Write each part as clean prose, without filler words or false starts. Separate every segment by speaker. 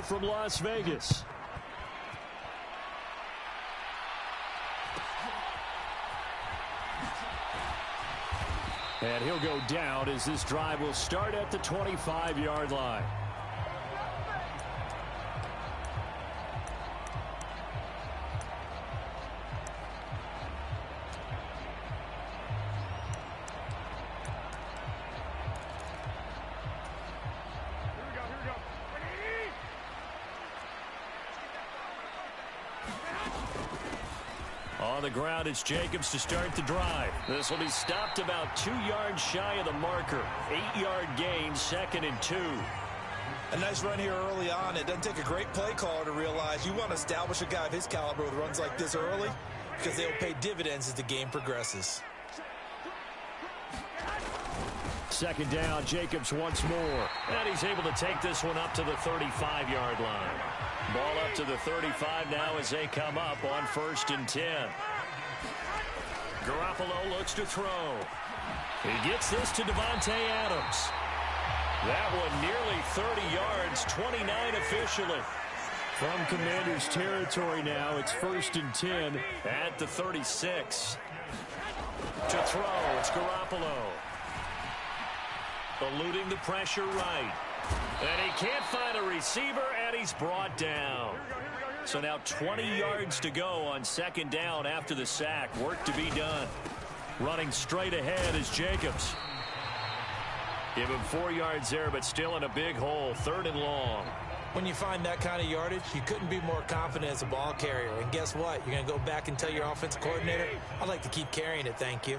Speaker 1: throw from Las Vegas. And he'll go down as this drive will start at the 25-yard line. On the ground, it's Jacobs to start the drive. This will be stopped about 2 yards shy of the marker. 8-yard gain, 2nd and 2.
Speaker 2: A nice run here early on. It doesn't take a great play caller to realize you want to establish a guy of his caliber with runs like this early because they'll pay dividends as the game progresses.
Speaker 1: 2nd down, Jacobs once more. And he's able to take this one up to the 35-yard line. Ball up to the 35 now as they come up on 1st and 10. Garoppolo looks to throw. He gets this to Davante Adams. That one nearly 30 yards, 29 officially. From Commanders territory now, it's 1st and 10 at the 36. To throw, it's Garoppolo. Eluding the pressure right. And he can't find a receiver, and he's brought down. So now 20 yards to go on 2nd down after the sack. Work to be done. Running straight ahead is Jacobs. Give him 4 yards there, but still in a big hole. 3rd and long.
Speaker 2: When you find that kind of yardage, you couldn't be more confident as a ball carrier. And guess what? You're going to go back and tell your offensive coordinator, I'd like to keep carrying it, thank you.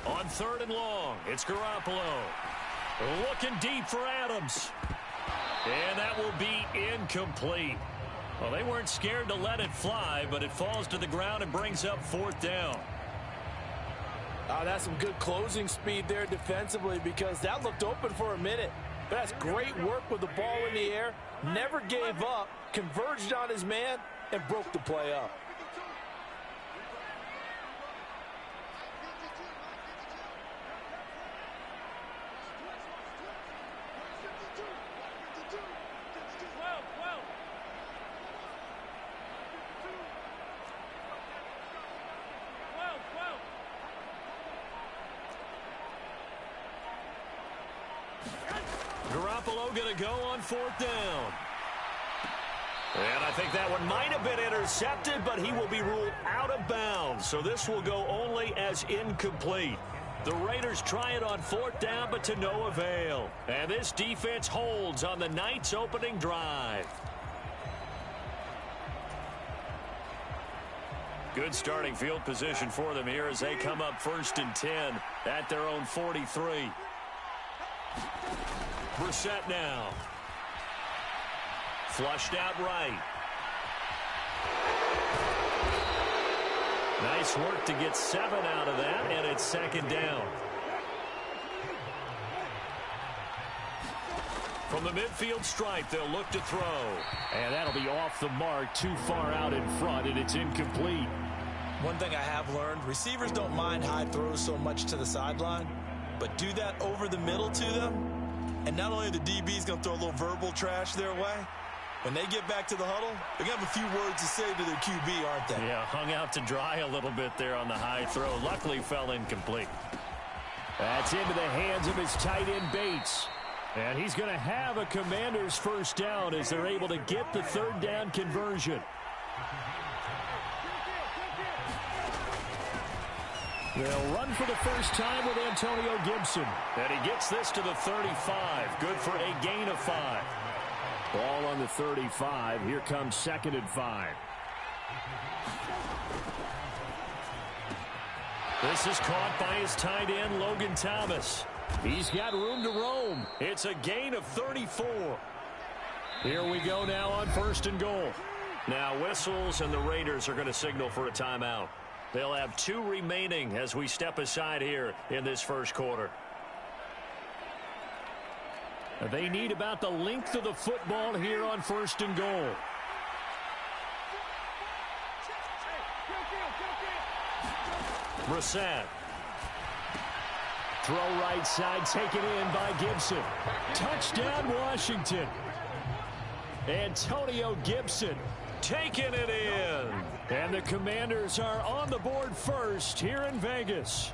Speaker 1: On 3rd and long, it's Garoppolo. Looking deep for Adams. And that will be incomplete. Well, they weren't scared to let it fly, but it falls to the ground and brings up 4th down.
Speaker 3: That's some good closing speed there defensively because that looked open for a minute. That's great work with the ball in the air. Never gave up, converged on his man, and broke the play up.
Speaker 1: Garoppolo going to go on 4th down. And I think that one might have been intercepted, but he will be ruled out of bounds. So this will go only as incomplete. The Raiders try it on 4th down, but to no avail. And this defense holds on the night's opening drive. Good starting field position for them here as they come up 1st and 10 at their own 43. Brissett now. Flushed out right. Nice work to get 7 out of that, and it's 2nd down. From the midfield stripe, they'll look to throw. And that'll be off the mark, too far out in front, and it's incomplete.
Speaker 2: One thing I have learned, receivers don't mind high throws so much to the sideline, but do that over the middle to them, and not only are the DBs going to throw a little verbal trash their way, when they get back to the huddle, they're going to have a few words to say to their QB, aren't they?
Speaker 1: Yeah, hung out to dry a little bit there on the high throw. Luckily fell incomplete. That's into the hands of his tight end Bates. And he's going to have a Commanders 1st down as they're able to get the 3rd down conversion. They'll run for the first time with Antonio Gibson. And he gets this to the 35. Good for a gain of 5. Ball on the 35. Here comes 2nd and 5. This is caught by his tight end, Logan Thomas. He's got room to roam. It's a gain of 34. Here we go now on 1st and goal. Now whistles, and the Raiders are going to signal for a timeout. They'll have 2 remaining as we step aside here in this 1st quarter. They need about the length of the football here on 1st and goal. Brissett. Throw right side, taken in by Gibson. Touchdown, Washington. Antonio Gibson taking it in. And the Commanders are on the board first here in Vegas.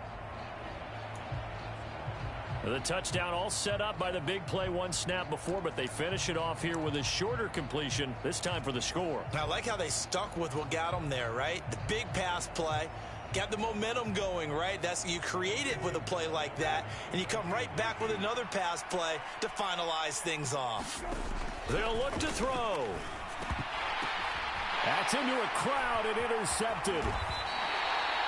Speaker 1: The touchdown all set up by the big play one snap before, but they finish it off here with a shorter completion, this time for the score.
Speaker 2: I like how they stuck with what got them there, right? The big pass play. Got the momentum going, right? You create it with a play like that, and you come right back with another pass play to finalize things off.
Speaker 1: They'll look to throw. That's into a crowd and intercepted.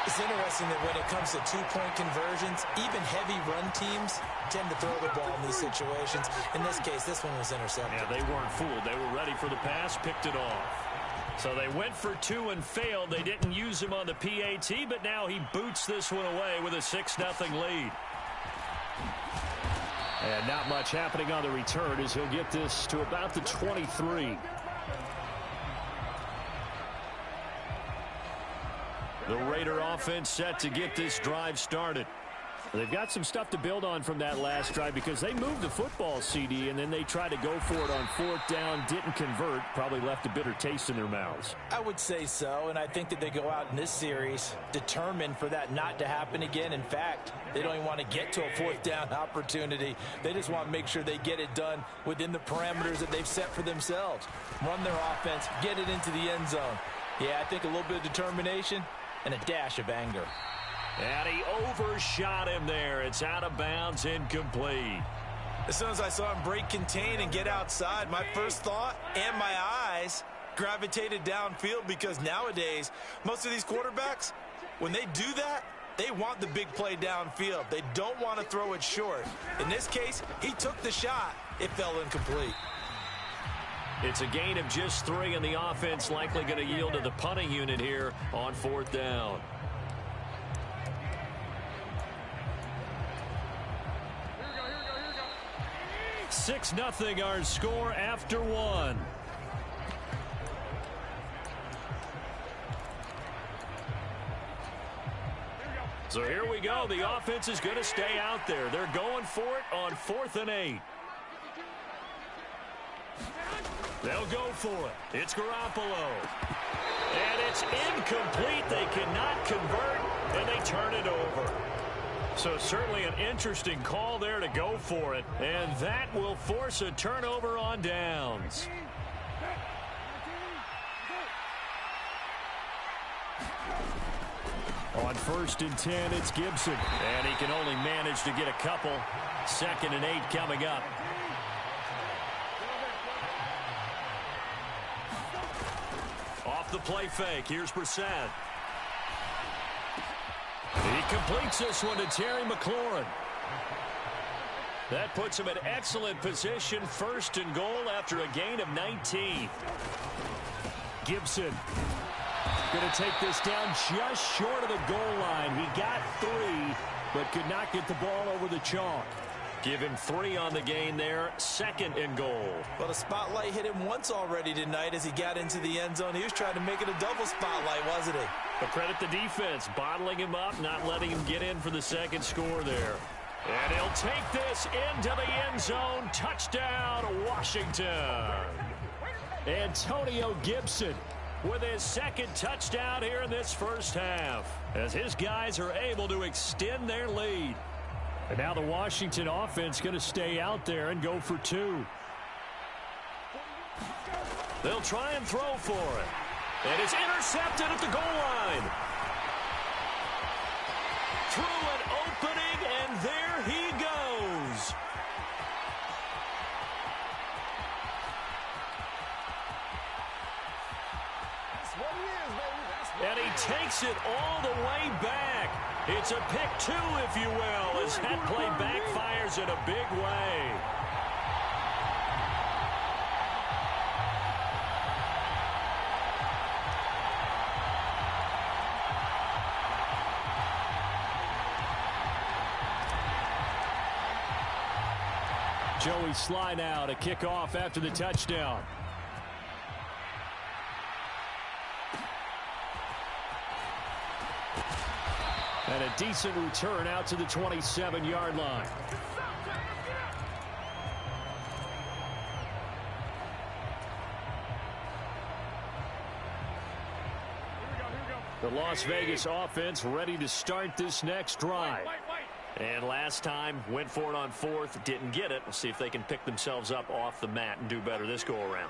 Speaker 2: It's interesting that when it comes to two-point conversions, even heavy run teams tend to throw the ball in these situations. In this case, this one was intercepted.
Speaker 1: Yeah, they weren't fooled. They were ready for the pass, picked it off. So they went for 2 and failed. They didn't use him on the PAT, but now he boots this one away with a 6-0 lead. And not much happening on the return as he'll get this to about the 23. The Raider offense set to get this drive started. They've got some stuff to build on from that last drive because they moved the football, CD, and then they tried to go for it on 4th down, didn't convert, probably left a bitter taste in their mouths.
Speaker 3: I would say so, and I think that they go out in this series determined for that not to happen again. In fact, they don't even want to get to a 4th down opportunity. They just want to make sure they get it done within the parameters that they've set for themselves. Run their offense, get it into the end zone. Yeah, I think a little bit of determination and a dash of anger.
Speaker 1: And he overshot him there. It's out of bounds, incomplete.
Speaker 2: As soon as I saw him break contain and get outside, my first thought and my eyes gravitated downfield because nowadays, most of these quarterbacks, when they do that, they want the big play downfield. They don't want to throw it short. In this case, he took the shot. It fell incomplete.
Speaker 1: It's a gain of just 3, and the offense likely going to yield to the punting unit here on 4th down. 6-0 our score after 1. So here we go. The offense is going to stay out there. They're going for it on 4th and 8. They'll go for it. It's Garoppolo. And it's incomplete. They cannot convert, and they turn it over. So certainly an interesting call there to go for it. And that will force a turnover on downs. On 1st and 10, it's Gibson. And he can only manage to get a couple. 2nd and 8 coming up. Off the play fake. Here's Brissett. He completes this one to Terry McLaurin. That puts him in excellent position. 1st and goal after a gain of 19. Gibson going to take this down just short of the goal line. He got 3, but could not get the ball over the chalk. Give him 3 on the gain there. 2nd and goal.
Speaker 2: Well, the spotlight hit him once already tonight as he got into the end zone. He was trying to make it a double spotlight, wasn't he?
Speaker 1: But credit the defense, bottling him up, not letting him get in for the 2nd score there. And he'll take this into the end zone. Touchdown, Washington. Antonio Gibson with his 2nd touchdown here in this first half, as his guys are able to extend their lead. And now the Washington offense going to stay out there and go for 2. They'll try and throw for it. And it's intercepted at the goal line. Through an opening, and there he goes. And he takes it all the way back. It's a pick 2, if you will, as that play backfires in a big way. Joey Sly now to kick off after the touchdown. And a decent return out to the 27-yard line. The Las Vegas offense ready to start this next drive. And last time, went for it on fourth, didn't get it. We'll see if they can pick themselves up off the mat and do better this go-around.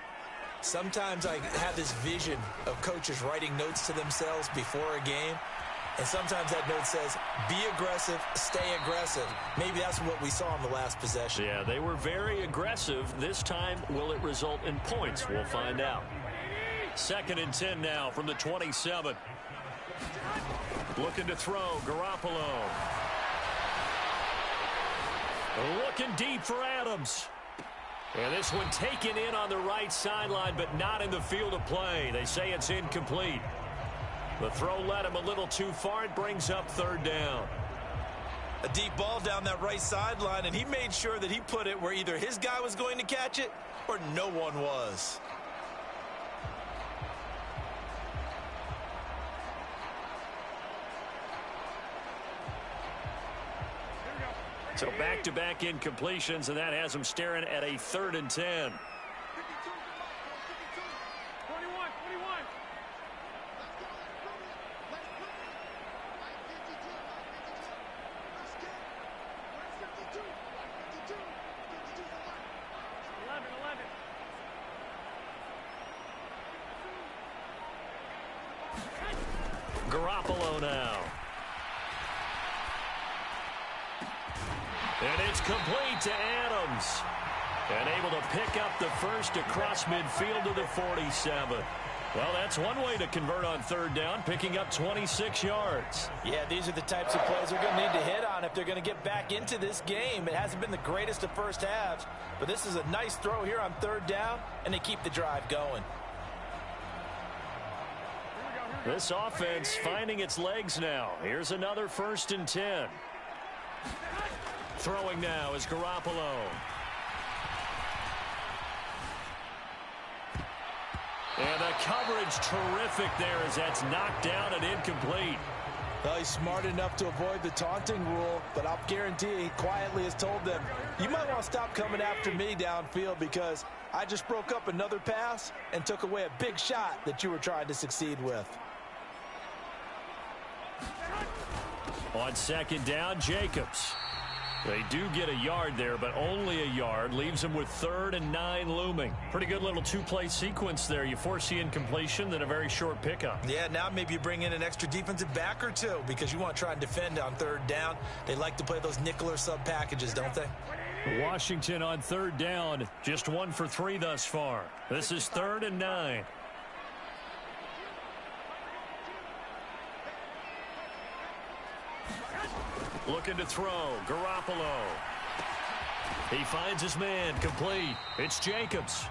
Speaker 3: Sometimes I have this vision of coaches writing notes to themselves before a game. And sometimes that note says, be aggressive, stay aggressive. Maybe that's what we saw in the last possession.
Speaker 1: Yeah, they were very aggressive. This time, will it result in points? We'll find out. 2nd and 10 now from the 27. Looking to throw, Garoppolo. Looking deep for Adams. And this one taken in on the right sideline, but not in the field of play. They say it's incomplete. The throw led him a little too far. It brings up 3rd down.
Speaker 3: A deep ball down that right sideline, and he made sure that he put it where either his guy was going to catch it or no one was.
Speaker 1: So back-to-back incompletions, and that has him staring at a 3rd and 10. Garoppolo now. And it's complete to Adams. And able to pick up the first across midfield to the 47. Well, that's one way to convert on 3rd down, picking up 26 yards.
Speaker 3: Yeah, these are the types of plays they're going to need to hit on if they're going to get back into this game. It hasn't been the greatest of first halves, but this is a nice throw here on 3rd down, and they keep the drive going.
Speaker 1: This offense finding its legs now. Here's another 1st and 10. Throwing now is Garoppolo. And the coverage terrific there as that's knocked down and incomplete.
Speaker 3: Well, he's smart enough to avoid the taunting rule, but I'll guarantee he quietly has told them, you might want to stop coming after me downfield because I just broke up another pass and took away a big shot that you were trying to succeed with.
Speaker 1: On 2nd down, Jacobs. They do get a yard there, but only a yard. Leaves them with 3rd and 9 looming. Pretty good little two-play sequence there. You force the incompletion, then a very short pickup.
Speaker 3: Yeah, now maybe you bring in an extra defensive back or two because you want to try and defend on 3rd down. They like to play those nickel or sub packages, don't they?
Speaker 1: Washington on 3rd down. Just 1 for 3 thus far. This is 3rd and 9. Looking to throw, Garoppolo. He finds his man, complete. It's Jacobs.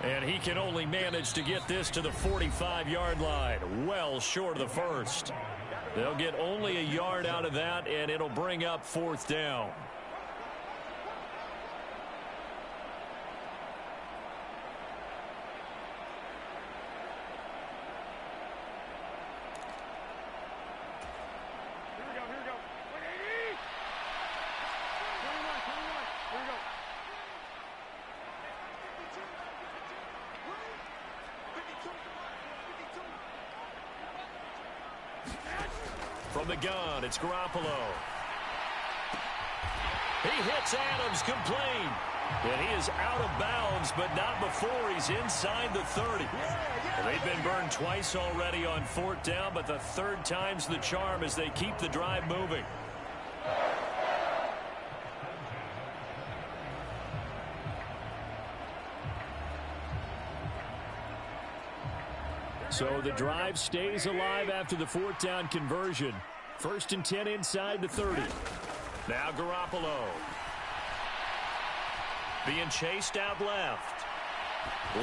Speaker 1: And he can only manage to get this to the 45-yard line, well short of the first. They'll get only a yard out of that, and it'll bring up 4th down. From the gun, it's Garoppolo. He hits Adams, complete. And he is out of bounds, but not before he's inside the 30. Well, they've been burned twice already on 4th down, but the 3rd time's the charm as they keep the drive moving. So the drive stays alive after the 4th down conversion. 1st and 10 inside the 30. Now Garoppolo. Being chased out left.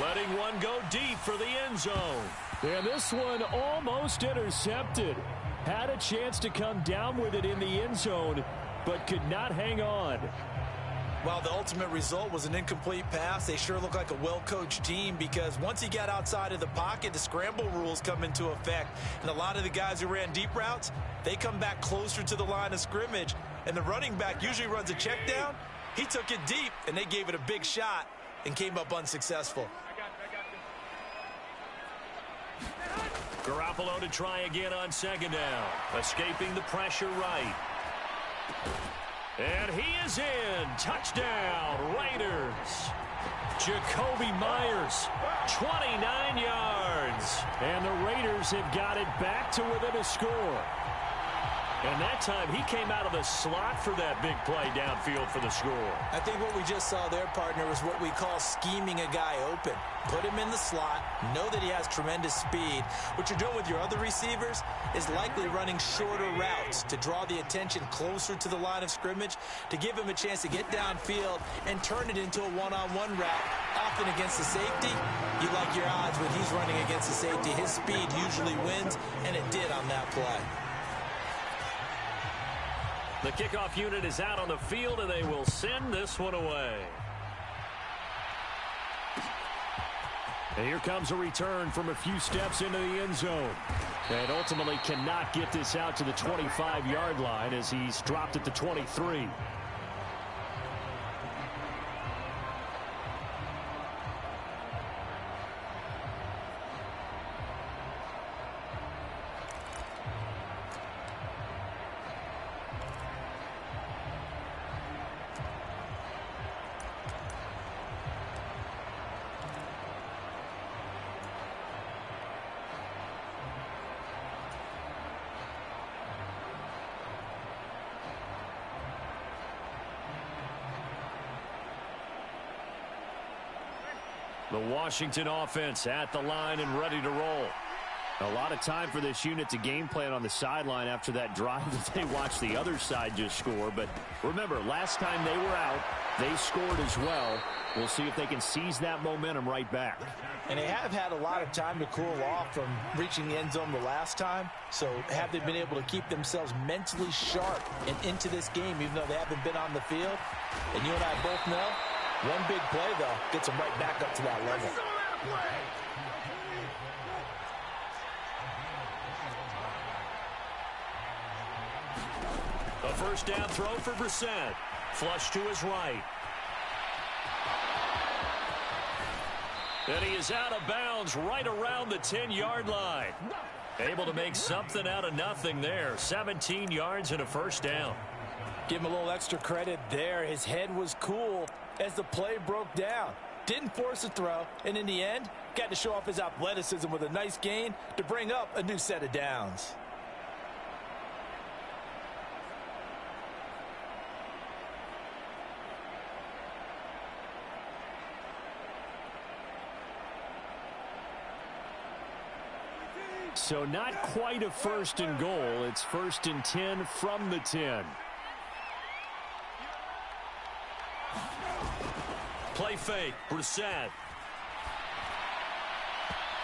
Speaker 1: Letting one go deep for the end zone. And this one almost intercepted. Had a chance to come down with it in the end zone, but could not hang on.
Speaker 3: Well, the ultimate result was an incomplete pass. They sure look like a well-coached team because once he got outside of the pocket, the scramble rules come into effect. And a lot of the guys who ran deep routes, they come back closer to the line of scrimmage. And the running back usually runs a check down. He took it deep, and they gave it a big shot and came up unsuccessful.
Speaker 1: Garoppolo to try again on second down. Escaping the pressure right. And he is in. Touchdown, Raiders. Jacoby Myers, 29 yards. And the Raiders have got it back to within a score. And that time, he came out of the slot for that big play downfield for the score.
Speaker 3: I think what we just saw there, partner, was what we call scheming a guy open. Put him in the slot, know that he has tremendous speed. What you're doing with your other receivers is likely running shorter routes to draw the attention closer to the line of scrimmage, to give him a chance to get downfield and turn it into a one-on-one route, often against the safety. You like your odds when he's running against the safety. His speed usually wins, and it did on that play.
Speaker 1: The kickoff unit is out on the field, and they will send this one away. And here comes a return from a few steps into the end zone. And ultimately cannot get this out to the 25-yard line as he's dropped at the 23. The Washington offense at the line and ready to roll. A lot of time for this unit to game plan on the sideline after that drive that they watched the other side just score. But remember, last time they were out, they scored as well. We'll see if they can seize that momentum right back.
Speaker 3: And they have had a lot of time to cool off from reaching the end zone the last time. So have they been able to keep themselves mentally sharp and into this game, even though they haven't been on the field? And you and I both know, one big play, though, gets them right back up to that level.
Speaker 1: A first down throw for Brissett. Flush to his right. And he is out of bounds right around the 10-yard line. Able to make something out of nothing there. 17 yards and a first down.
Speaker 3: Give him a little extra credit there. His head was cool as the play broke down. Didn't force a throw, and in the end, got to show off his athleticism with a nice gain to bring up a new set of downs.
Speaker 1: So not quite a first and goal. It's first and 10 from the 10. Play fake, Brissett.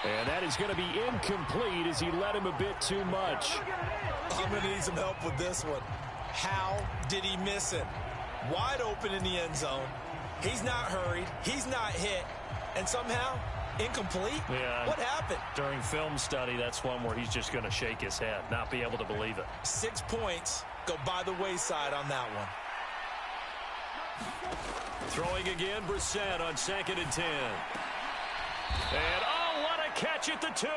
Speaker 1: And that is going to be incomplete as he led him a bit too much.
Speaker 3: I'm going to need some help with this one. How did he miss it? Wide open in the end zone. He's not hurried. He's not hit. And somehow, incomplete?
Speaker 1: Yeah.
Speaker 3: What happened?
Speaker 1: During film study, that's one where he's just going to shake his head, not be able to believe it.
Speaker 3: 6 points go by the wayside on that one.
Speaker 1: Throwing again, Brissett on second and 10. And, oh, what a catch at the 2.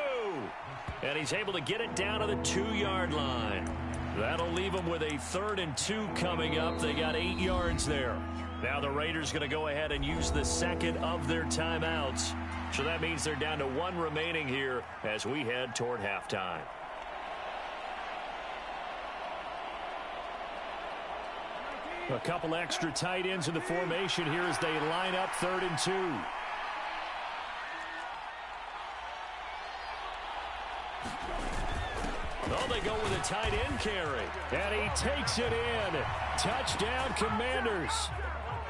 Speaker 1: And he's able to get it down to the 2-yard line. That'll leave them with a 3rd and 2 coming up. They got 8 yards there. Now the Raiders going to go ahead and use the second of their timeouts. So that means they're down to 1 remaining here as we head toward halftime. A couple extra tight ends in the formation here as they line up 3rd and 2. Oh, they go with a tight end carry. And he takes it in. Touchdown, Commanders.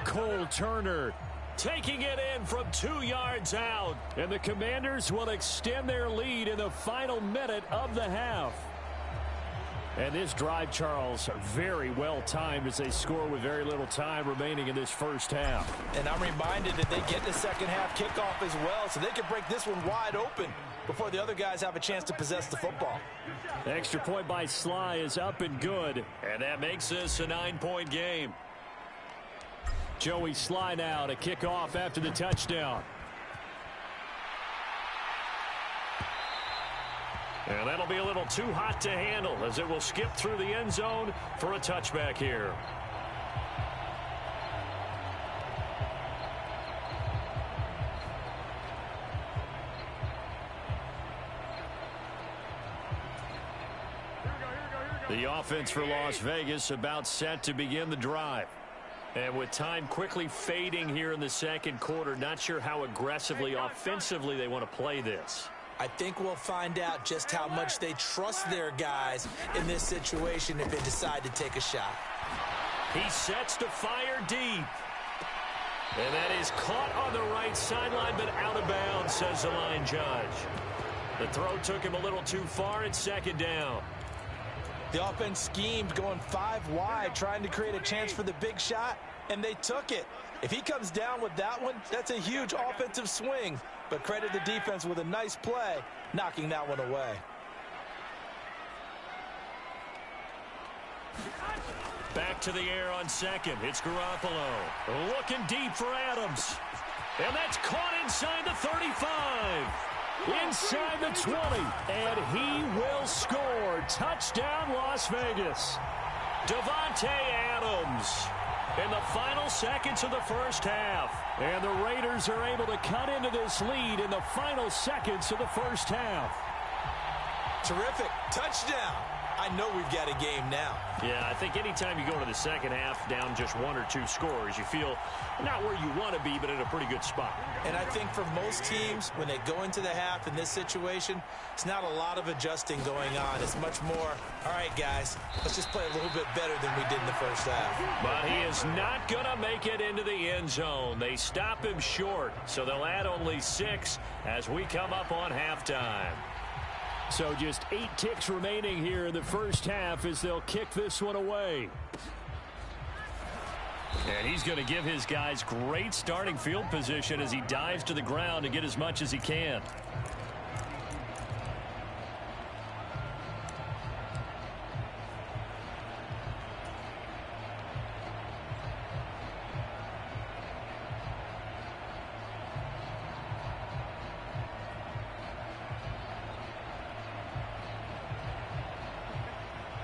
Speaker 1: Cole Turner taking it in from 2 yards out. And the Commanders will extend their lead in the final minute of the half. And this drive, Charles, very well timed as they score with very little time remaining in this first half.
Speaker 3: And I'm reminded that they get the second half kickoff as well, so they can break this one wide open before the other guys have a chance to possess the football.
Speaker 1: The extra point by Sly is up and good, and that makes this a 9-point game. Joey Sly now to kick off after the touchdown. And that'll be a little too hot to handle as it will skip through the end zone for a touchback here. The offense for Las Vegas about set to begin the drive. And with time quickly fading here in the second quarter, not sure how aggressively offensively they want to play this.
Speaker 3: I think we'll find out just how much they trust their guys in this situation if they decide to take a shot.
Speaker 1: He sets to fire deep. And that is caught on the right sideline, but out of bounds, says the line judge. The throw took him a little too far. It's second down.
Speaker 3: The offense schemed going 5 wide, trying to create a chance for the big shot, and they took it. If he comes down with that one, that's a huge offensive swing. But credit the defense with a nice play, knocking that one away.
Speaker 1: Back to the air on second. It's Garoppolo. Looking deep for Adams. And that's caught inside the 35. Inside the 20. And he will score. Touchdown, Las Vegas. Davante Adams. In the final seconds of the first half. And the Raiders are able to cut into this lead in the final seconds of the first half.
Speaker 3: Terrific. Touchdown. I know we've got a game now.
Speaker 1: Yeah, I think anytime you go into the second half down just 1 or 2 scores, you feel not where you want to be, but in a pretty good spot.
Speaker 3: And I think for most teams, when they go into the half in this situation, it's not a lot of adjusting going on. It's much more, all right, guys, let's just play a little bit better than we did in the first half.
Speaker 1: But he is not going to make it into the end zone. They stop him short, so they'll add only 6 as we come up on halftime. So just 8 ticks remaining here in the first half as they'll kick this one away. And he's going to give his guys great starting field position as he dives to the ground to get as much as he can.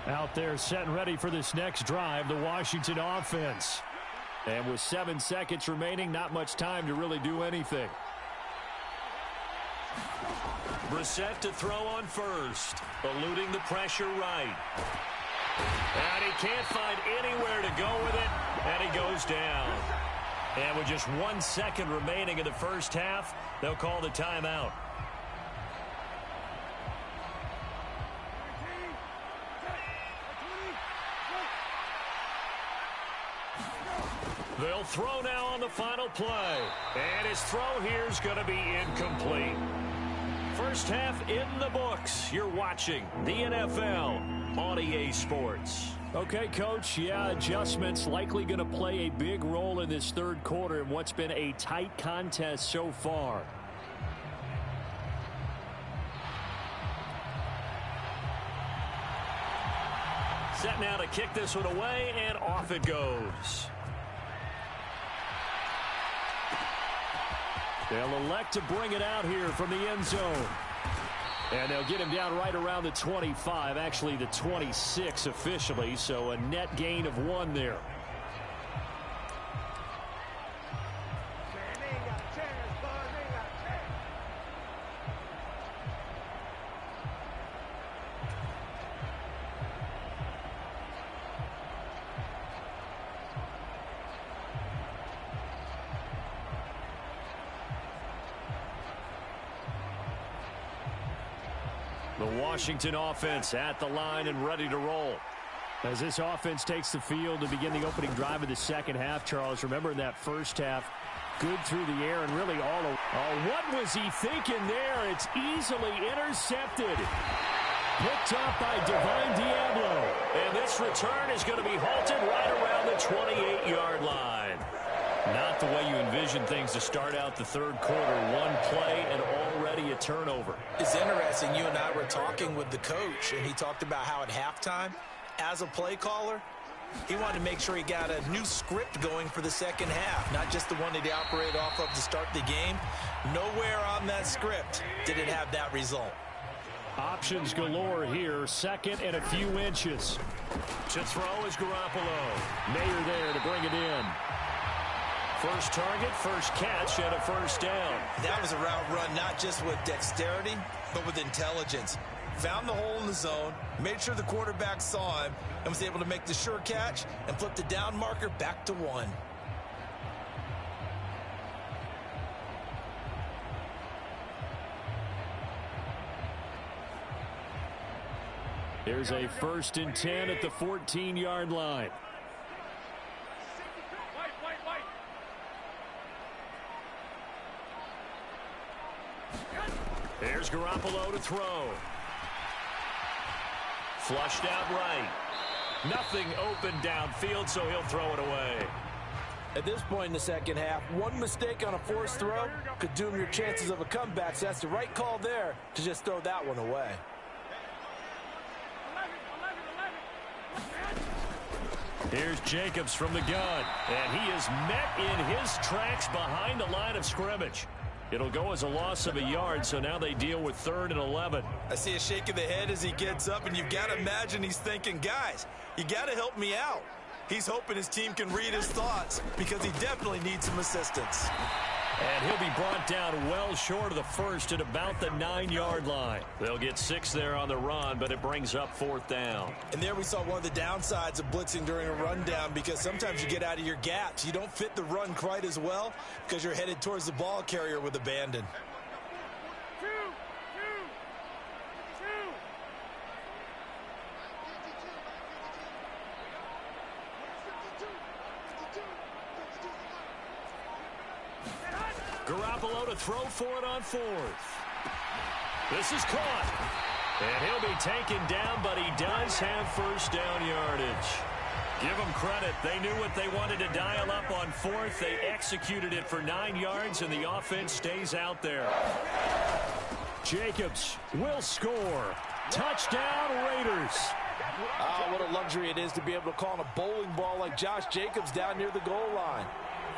Speaker 1: Out there set and ready for this next drive, the Washington offense. And with 7 seconds remaining, not much time to really do anything. Brissett to throw on first, eluding the pressure right. And he can't find anywhere to go with it, and he goes down. And with just 1 second remaining in the first half, they'll call the timeout. They'll throw now on the final play. And his throw here is going to be incomplete. First half in the books. You're watching the NFL on EA Sports. Okay, Coach, yeah, adjustments likely going to play a big role in this third quarter in what's been a tight contest so far. Set now to kick this one away, and off it goes. They'll elect to bring it out here from the end zone. And they'll get him down right around the 25, actually the 26 officially, so a net gain of 1 there. The Washington offense at the line and ready to roll. As this offense takes the field to begin the opening drive of the second half, Charles, remember in that first half, good through the air and really all of... Oh, what was he thinking there? It's easily intercepted. Picked up by Divine Diablo. And this return is going to be halted right around the 28-yard line. Not the way you envision things to start out the third quarter. One play and already a turnover.
Speaker 3: It's interesting. You and I were talking with the coach, and he talked about how at halftime, as a play caller, he wanted to make sure he got a new script going for the second half, not just the one that he operated off of to start the game. Nowhere on that script did it have that result.
Speaker 1: Options galore here. Second and a few inches. To throw is Garoppolo. Mayer there to bring it in. First target, first catch, and a first down.
Speaker 3: That was a route run not just with dexterity, but with intelligence. Found the hole in the zone, made sure the quarterback saw him, and was able to make the sure catch and flip the down marker back to 1.
Speaker 1: There's a 1st and 10 at the 14-yard line. There's Garoppolo to throw. Flushed out right. Nothing open downfield, so he'll throw it away.
Speaker 3: At this point in the second half, one mistake on a forced throw could doom your chances of a comeback, so that's the right call there to just throw that one away.
Speaker 1: Here's Jacobs from the gun, and he is met in his tracks behind the line of scrimmage. It'll go as a loss of a yard, so now they deal with 3rd and 11.
Speaker 3: I see a shake of the head as he gets up, and you've got to imagine he's thinking, guys, you got to help me out. He's hoping his team can read his thoughts because he definitely needs some assistance.
Speaker 1: And he'll be brought down well short of the first at about the 9-yard line. They'll get 6 there on the run, but it brings up 4th down.
Speaker 3: And there we saw one of the downsides of blitzing during a rundown, because sometimes you get out of your gaps. You don't fit the run quite as well because you're headed towards the ball carrier with abandon.
Speaker 1: Garoppolo to throw for it on 4th. This is caught. And he'll be taken down, but he does have first down yardage. Give them credit. They knew what they wanted to dial up on 4th. They executed it for 9 yards, and the offense stays out there. Jacobs will score. Touchdown, Raiders.
Speaker 3: Oh, what a luxury it is to be able to call on a bowling ball like Josh Jacobs down near the goal line.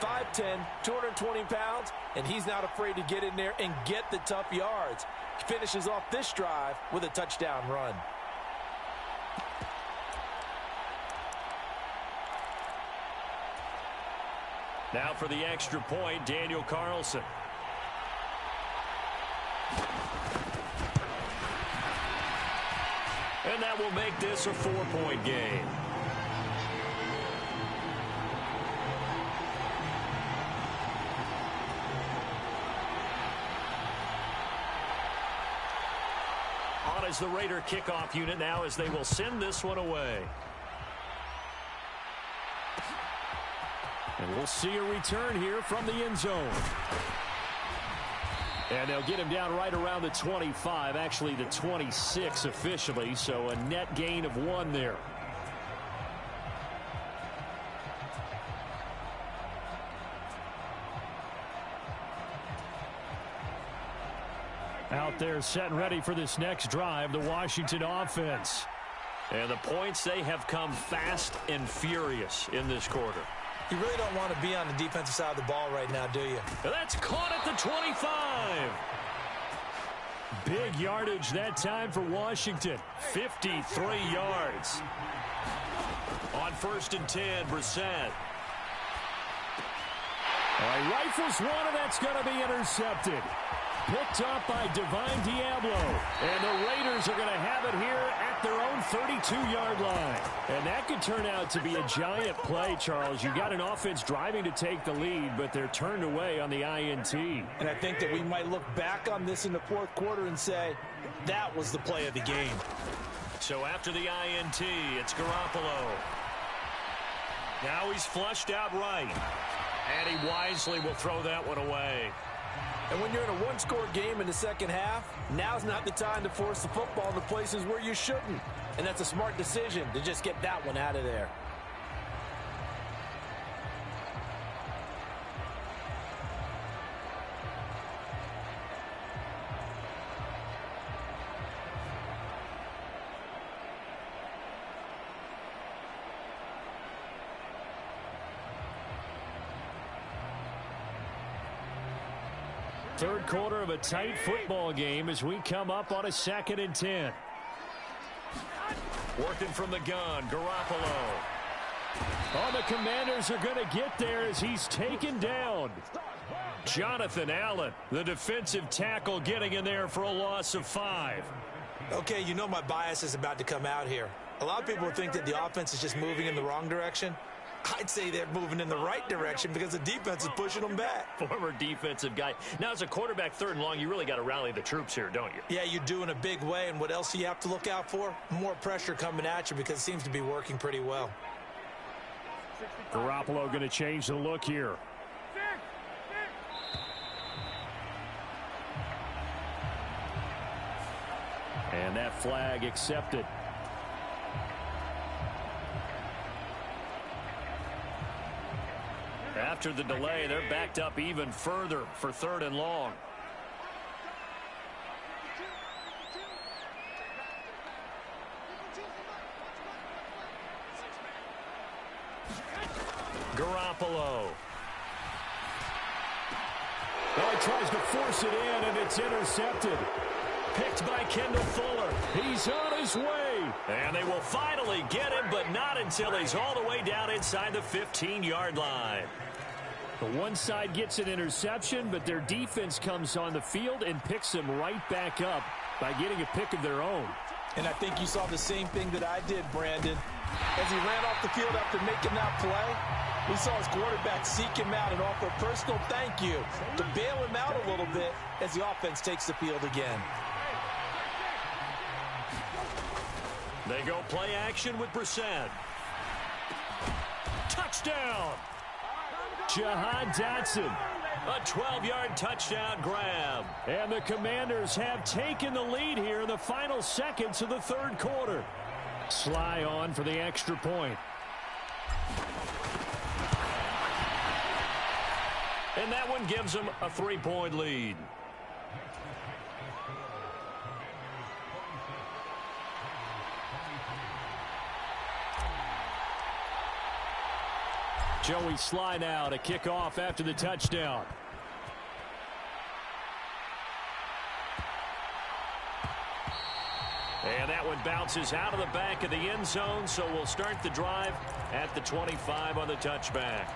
Speaker 3: 5'10", 220 pounds, and he's not afraid to get in there and get the tough yards. He finishes off this drive with a touchdown run.
Speaker 1: Now for the extra point, Daniel Carlson. And that will make this a 4-point game. On as the Raider kickoff unit now, as they will send this one away. And we'll see a return here from the end zone. And they'll get him down right around the 25, actually the 26 officially, so a net gain of 1 there. Out there set and ready for this next drive, the Washington offense. And the points, they have come fast and furious in this quarter.
Speaker 3: You really don't want to be on the defensive side of the ball right now, do you?
Speaker 1: That's caught at the 25. Big yardage that time for Washington. 53 yards. On 1st and 10, Brissett. Rifles one, and that's going to be intercepted. Picked up by Divine Diablo. And the Raiders are going to have it here at their own 32-yard line. And that could turn out to be a giant play, Charles. You got an offense driving to take the lead, but they're turned away on the INT.
Speaker 3: And I think that we might look back on this in the 4th quarter and say, that was the play of the game.
Speaker 1: So after the INT, it's Garoppolo. Now he's flushed out right. And he wisely will throw that one away.
Speaker 3: And when you're in a one-score game in the second half, now's not the time to force the football in the places where you shouldn't. And that's a smart decision to just get that one out of there.
Speaker 1: Third quarter of a tight football game as we come up on a 2nd and 10. Working from the gun, Garoppolo. Oh, the Commanders are going to get there as he's taken down. Jonathan Allen, the defensive tackle, getting in there for a loss of 5.
Speaker 3: Okay, you know my bias is about to come out here. A lot of people think that the offense is just moving in the wrong direction. I'd say they're moving in the right direction because the defense is pushing them back.
Speaker 1: Former defensive guy. Now, as a quarterback 3rd and long, you really got to rally the troops here, don't you?
Speaker 3: Yeah, you do in a big way. And what else do you have to look out for? More pressure coming at you because it seems to be working pretty well.
Speaker 1: Garoppolo going to change the look here. And that flag accepted. After the delay, they're backed up even further for 3rd and long. Garoppolo. Oh, he tries to force it in, and it's intercepted. Picked by Kendall Fuller. He's on his way. And they will finally get him, but not until he's all the way down inside the 15-yard line. The one side gets an interception, but their defense comes on the field and picks him right back up by getting a pick of their own.
Speaker 3: And I think you saw the same thing that I did, Brandon. As he ran off the field after making that play, we saw his quarterback seek him out and offer a personal thank you to bail him out a little bit as the offense takes the field again.
Speaker 1: They go play action with Brissett. Touchdown! Jahan Dotson. A 12-yard touchdown grab. And the Commanders have taken the lead here in the final seconds of the 3rd quarter. Sly on for the extra point. And that one gives them a 3-point lead. Joey Sly now to kick off after the touchdown. And that one bounces out of the back of the end zone, so we'll start the drive at the 25 on the touchback.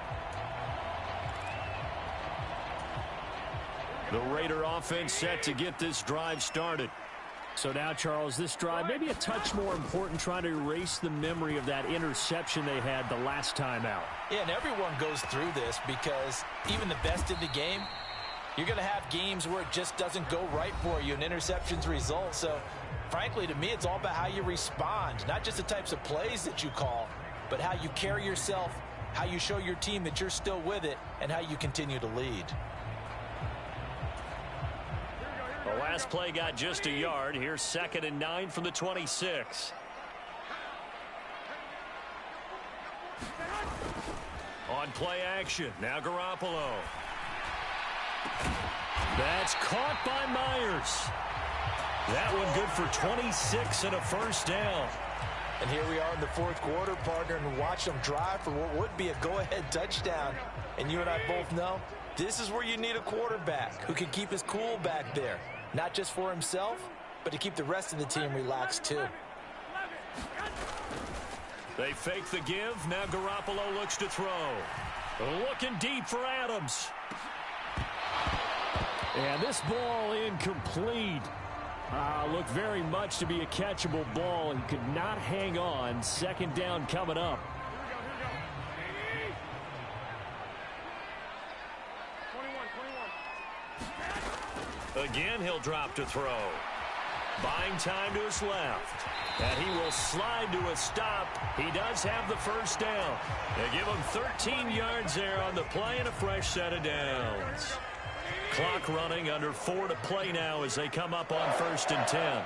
Speaker 1: The Raider offense set to get this drive started. So now, Charles, this drive maybe a touch more important, trying to erase the memory of that interception they had the last time out.
Speaker 3: Yeah, and everyone goes through this because even the best in the game, you're going to have games where it just doesn't go right for you and interceptions result. So, frankly, to me, it's all about how you respond, not just the types of plays that you call, but how you carry yourself, how you show your team that you're still with it, and how you continue to lead.
Speaker 1: The last play got just a yard. Here's 2nd and 9 from the 26. On play action, now Garoppolo. That's caught by Myers. That one good for 26 and a 1st down.
Speaker 3: And here we are in the 4th quarter, partner, and watch them drive for what would be a go-ahead touchdown. And you and I both know this is where you need a quarterback who can keep his cool back there. Not just for himself, but to keep the rest of the team relaxed too.
Speaker 1: They fake the give. Now Garoppolo looks to throw. Looking deep for Adams. And this ball incomplete. Looked very much to be a catchable ball and could not hang on. 2nd down coming up. Again, he'll drop to throw. Buying time to his left. And he will slide to a stop. He does have the 1st down. They give him 13 yards there on the play and a fresh set of downs. Clock running, under 4 to play now as they come up on 1st and 10.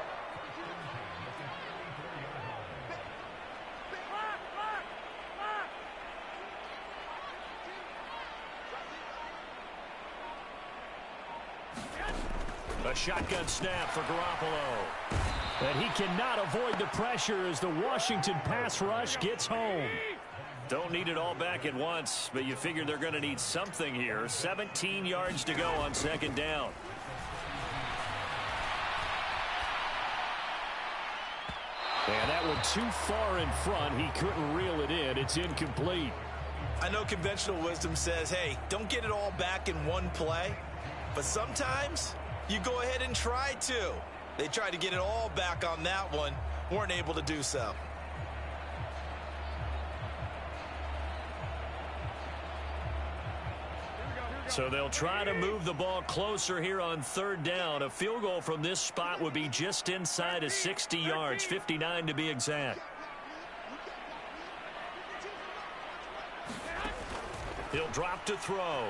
Speaker 1: A shotgun snap for Garoppolo. And he cannot avoid the pressure as the Washington pass rush gets home. Don't need it all back at once, but you figure they're going to need something here. 17 yards to go on 2nd down. And that one too far in front. He couldn't reel it in. It's incomplete.
Speaker 3: I know conventional wisdom says, hey, don't get it all back in one play. But sometimes you go ahead and try to. They tried to get it all back on that one. Weren't able to do so.
Speaker 1: So they'll try to move the ball closer here on 3rd down. A field goal from this spot would be just inside of 60 yards, 59 to be exact. He'll drop to throw.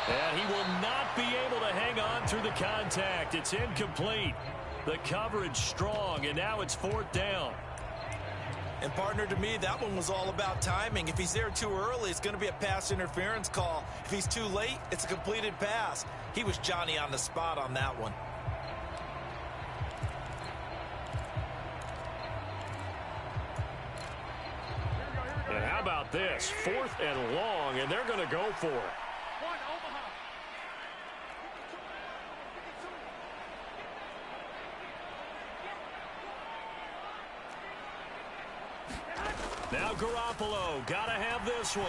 Speaker 1: And he will not be able to hang on through the contact. It's incomplete. The coverage strong, and now it's 4th down.
Speaker 3: And, partner, to me, that one was all about timing. If he's there too early, it's going to be a pass interference call. If he's too late, it's a completed pass. He was Johnny on the spot on that one.
Speaker 1: And how about this? 4th and long, and they're going to go for it. Now Garoppolo, gotta have this one.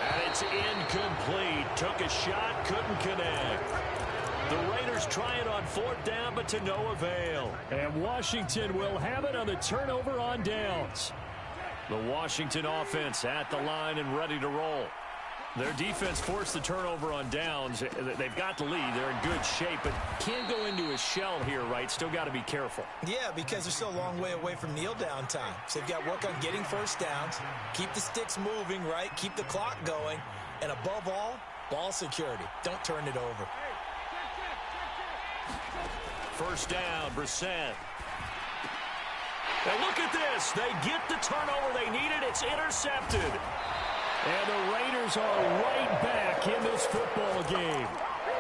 Speaker 1: And it's incomplete. Took a shot, couldn't connect. The Raiders try it on 4th down, but to no avail. And Washington will have it on the turnover on downs. The Washington offense at the line and ready to roll. Their defense forced the turnover on downs. They've got the lead. They're in good shape, but can't go into a shell here, right? Still got to be careful.
Speaker 3: Yeah, because they're still a long way away from kneel down time. So they've got to work on getting first downs, keep the sticks moving, right? Keep the clock going. And above all, ball security. Don't turn it over.
Speaker 1: 1st down, Brissett. And look at this. They get the turnover they needed. It's intercepted. And the Raiders are right back in this football game.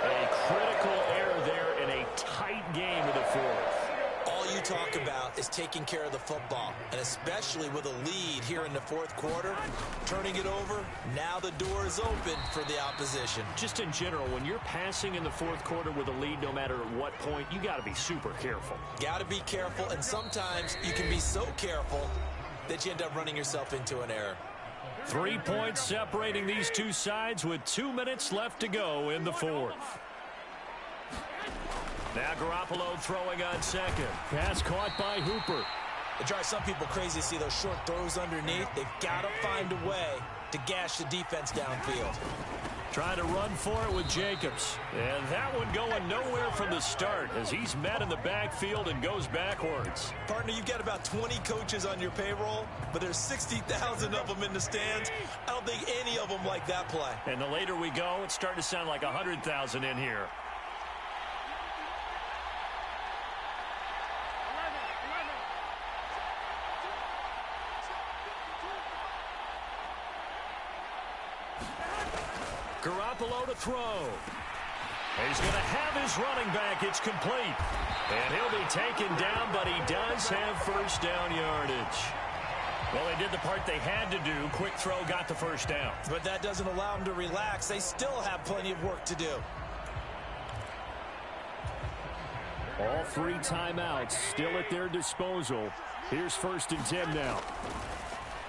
Speaker 1: A critical error there in a tight game in the 4th.
Speaker 3: All you talk about is taking care of the football, and especially with a lead here in the 4th quarter, turning it over, now the door is open for the opposition.
Speaker 1: Just in general, when you're passing in the 4th quarter with a lead, no matter at what point, you got to be super careful.
Speaker 3: Got to be careful, and sometimes you can be so careful that you end up running yourself into an error.
Speaker 1: 3 points separating these two sides with 2 minutes left to go in the 4th. Now Garoppolo throwing on 2nd. Pass caught by Hooper.
Speaker 3: It drives some people crazy to see those short throws underneath. They've got to find a way to gash the defense downfield.
Speaker 1: Trying to run for it with Jacobs. And that one going nowhere from the start as he's met in the backfield and goes backwards.
Speaker 3: Partner, you've got about 20 coaches on your payroll, but there's 60,000 of them in the stands. I don't think any of them like that play.
Speaker 1: And the later we go, it's starting to sound like 100,000 in here. Garoppolo to throw. He's going to have his running back. It's complete. And he'll be taken down, but he does have 1st down yardage. Well, they did the part they had to do. Quick throw got the 1st down.
Speaker 3: But that doesn't allow them to relax. They still have plenty of work to do.
Speaker 1: All 3 timeouts still at their disposal. Here's 1st and 10 now.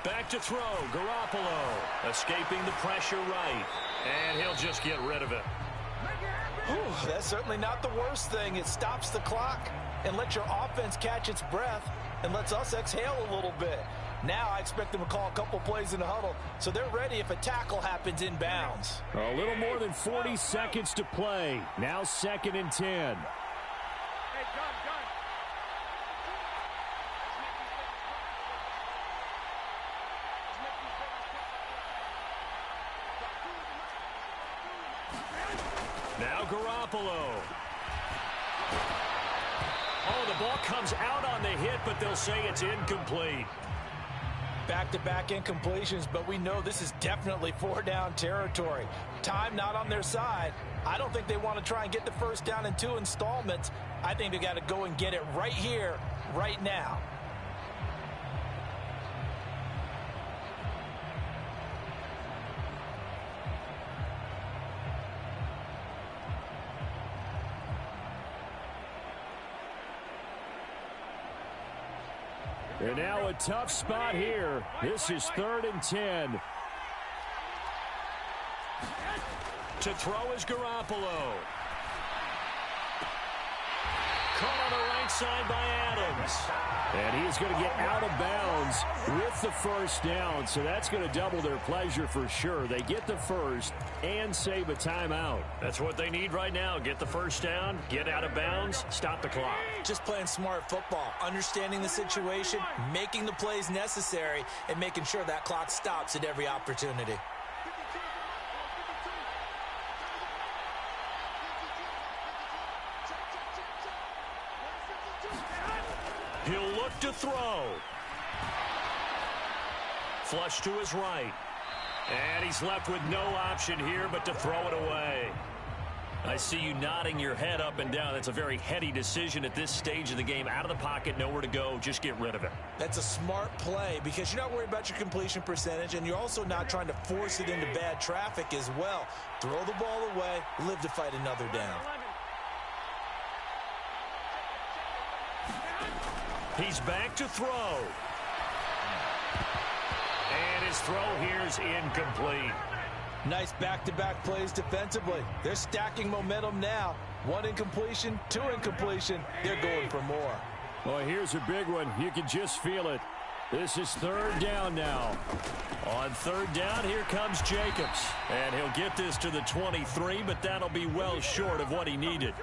Speaker 1: Back to throw. Garoppolo escaping the pressure right. And he'll just get rid of it.
Speaker 3: Whew, that's certainly not the worst thing. It stops the clock and lets your offense catch its breath and lets us exhale a little bit. Now I expect them to call a couple plays in the huddle so they're ready if a tackle happens inbounds.
Speaker 1: A little more than 40 seconds to play. Now 2nd and 10. Now Garoppolo. Oh, the ball comes out on the hit, but they'll say it's incomplete.
Speaker 3: Back-to-back incompletions, but we know this is definitely four-down territory. Time not on their side. I don't think they want to try and get the first down in 2 installments. I think they got to go and get it right here, right now.
Speaker 1: And now a tough spot here. This is 3rd and 10. To throw is Garoppolo. Caught on the right side by Adams. And he's going to get out of bounds with the first down. So that's going to double their pleasure for sure. They get the first and save a timeout. That's what they need right now. Get the first down, get out of bounds, stop the clock.
Speaker 3: Just playing smart football, understanding the situation, making the plays necessary, and making sure that clock stops at every opportunity.
Speaker 1: He'll look to throw. Flush to his right. And he's left with no option here but to throw it away. I see you nodding your head up and down. That's a very heady decision at this stage of the game. Out of the pocket, nowhere to go. Just get rid of it.
Speaker 3: That's a smart play because you're not worried about your completion percentage, and you're also not trying to force it into bad traffic as well. Throw the ball away, live to fight another down.
Speaker 1: He's back to throw. And his throw here is incomplete.
Speaker 3: Nice back-to-back plays defensively. They're stacking momentum now. 1 incompletion, 2 incompletion. They're going for more.
Speaker 1: Well, here's a big one. You can just feel it. This is 3rd down now. On 3rd down, here comes Jacobs. And he'll get this to the 23, but that'll be well short of what he needed.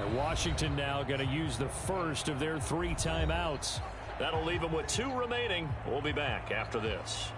Speaker 1: And Washington now going to use the first of their 3 timeouts. That'll leave them with 2 remaining. We'll be back after this.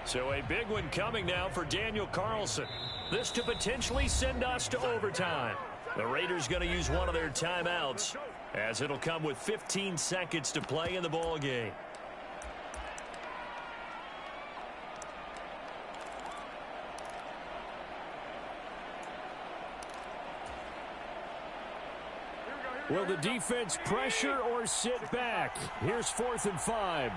Speaker 1: So a big one coming now for Daniel Carlson. This to potentially send us to overtime. The Raiders going to use one of their timeouts, as it'll come with 15 seconds to play in the ball game. Will the defense pressure or sit back? Here's 4th and 5.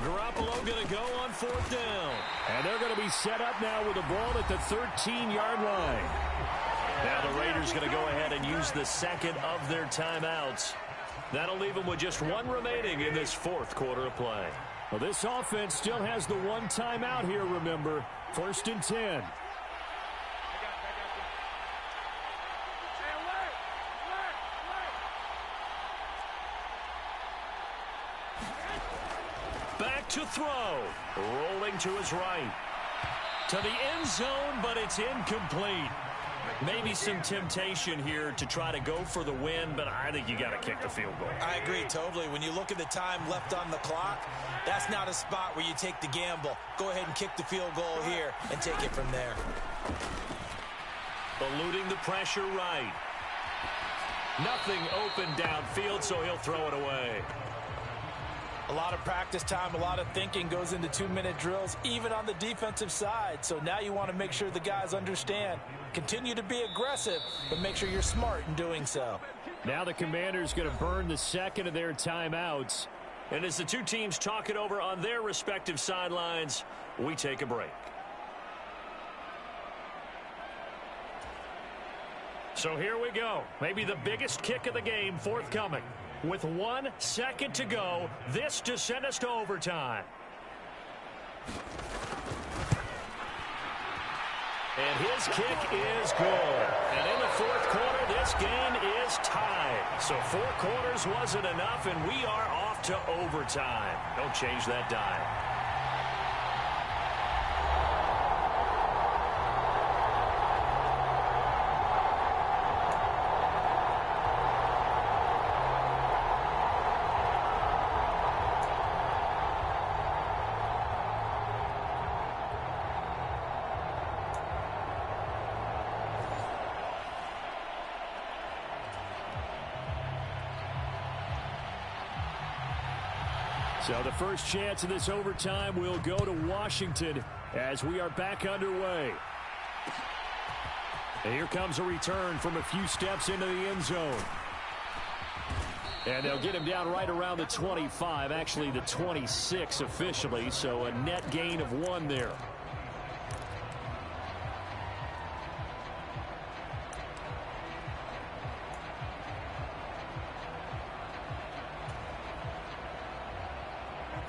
Speaker 1: Garoppolo going to go on 4th down. And they're going to be set up now with the ball at the 13-yard line. Now the Raiders going to go ahead and use the second of their timeouts. That'll leave them with just 1 remaining in this 4th quarter of play. Well, this offense still has the 1 timeout here, remember. 1st and 10. Back to throw. Rolling to his right. To the end zone, but it's incomplete. Maybe some temptation here to try to go for the win, but I think you got to kick the field goal.
Speaker 3: I agree totally. When you look at the time left on the clock, that's not a spot where you take the gamble. Go ahead and kick the field goal here and take it from there.
Speaker 1: Eluding the pressure right. Nothing open downfield, so he'll throw it away.
Speaker 3: A lot of practice time, a lot of thinking goes into 2-minute drills, even on the defensive side. So now you want to make sure the guys understand. Continue to be aggressive, but make sure you're smart in doing so.
Speaker 1: Now the Commanders going to burn the second of their timeouts. And as the 2 teams talk it over on their respective sidelines, we take a break. So here we go. Maybe the biggest kick of the game forthcoming. With 1 second to go, this to send us to overtime. And his kick is good. And in the fourth quarter, this game is tied. So 4 quarters wasn't enough, and we are off to overtime. Don't change that dime. So the first chance of this overtime will go to Washington as we are back underway. And here comes a return from a few steps into the end zone. And they'll get him down right around the 25, actually the 26 officially, so a net gain of 1 there.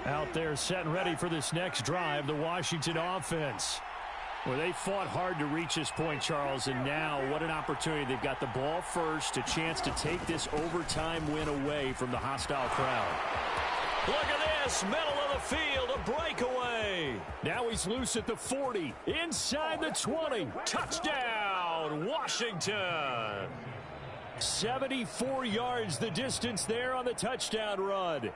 Speaker 1: Out there set and ready for this next drive, the Washington offense. Well, they fought hard to reach this point, Charles, and now what an opportunity. They've got the ball first, a chance to take this overtime win away from the hostile crowd. Look at this, middle of the field, a breakaway. Now he's loose at the 40, inside the 20. Touchdown, Washington. 74 yards the distance there on the touchdown run.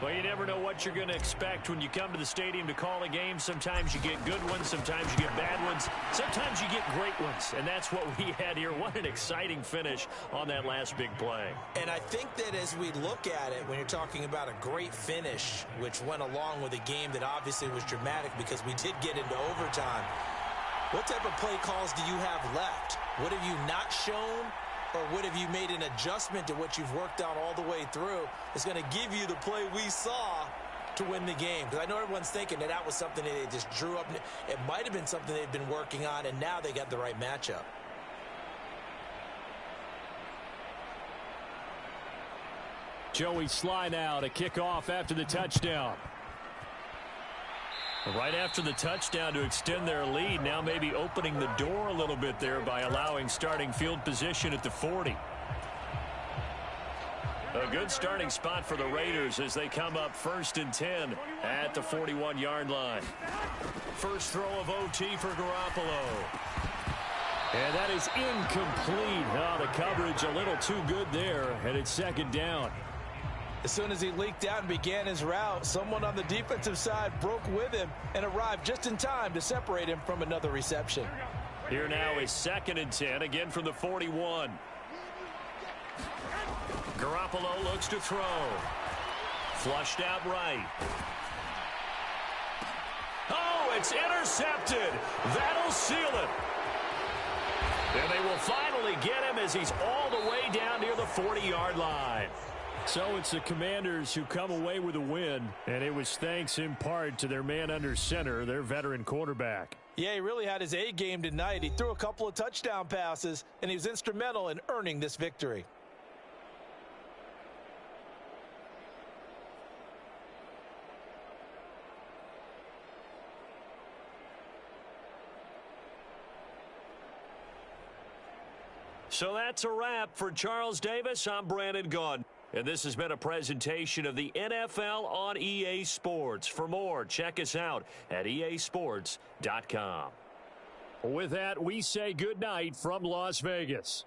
Speaker 1: Well, you never know what you're going to expect when you come to the stadium to call a game. Sometimes you get good ones. Sometimes you get bad ones. Sometimes you get great ones. And that's what we had here. What an exciting finish on that last big play.
Speaker 3: And I think that as we look at it, when you're talking about a great finish, which went along with a game that obviously was dramatic because we did get into overtime, what type of play calls do you have left? What have you not shown? Or what have you made an adjustment to what you've worked on all the way through is going to give you the play we saw to win the game? Because I know everyone's thinking that was something that they just drew up. It might have been something they've been working on, and now they got the right matchup.
Speaker 1: Joey Sly now to kick off after the touchdown. Right after the touchdown to extend their lead, now maybe opening the door a little bit there by allowing starting field position at the 40. A good starting spot for the Raiders as they come up 1st and 10 at the 41-yard line. First throw of OT for Garoppolo. And that is incomplete. Oh, the coverage a little too good there, and it's 2nd down.
Speaker 3: As soon as he leaked out and began his route, someone on the defensive side broke with him and arrived just in time to separate him from another reception.
Speaker 1: Here now is 2nd and 10, again from the 41. Garoppolo looks to throw. Flushed out right. Oh, it's intercepted. That'll seal it. And they will finally get him as he's all the way down near the 40-yard line. So it's the Commanders who come away with a win, and it was thanks in part to their man under center, their veteran quarterback.
Speaker 3: Yeah, he really had his A game tonight. He threw a couple of touchdown passes, and he was instrumental in earning this victory.
Speaker 1: So that's a wrap for Charles Davis. I'm Brandon Gaudin. And this has been a presentation of the NFL on EA Sports. For more, check us out at easports.com. With that, we say good night from Las Vegas.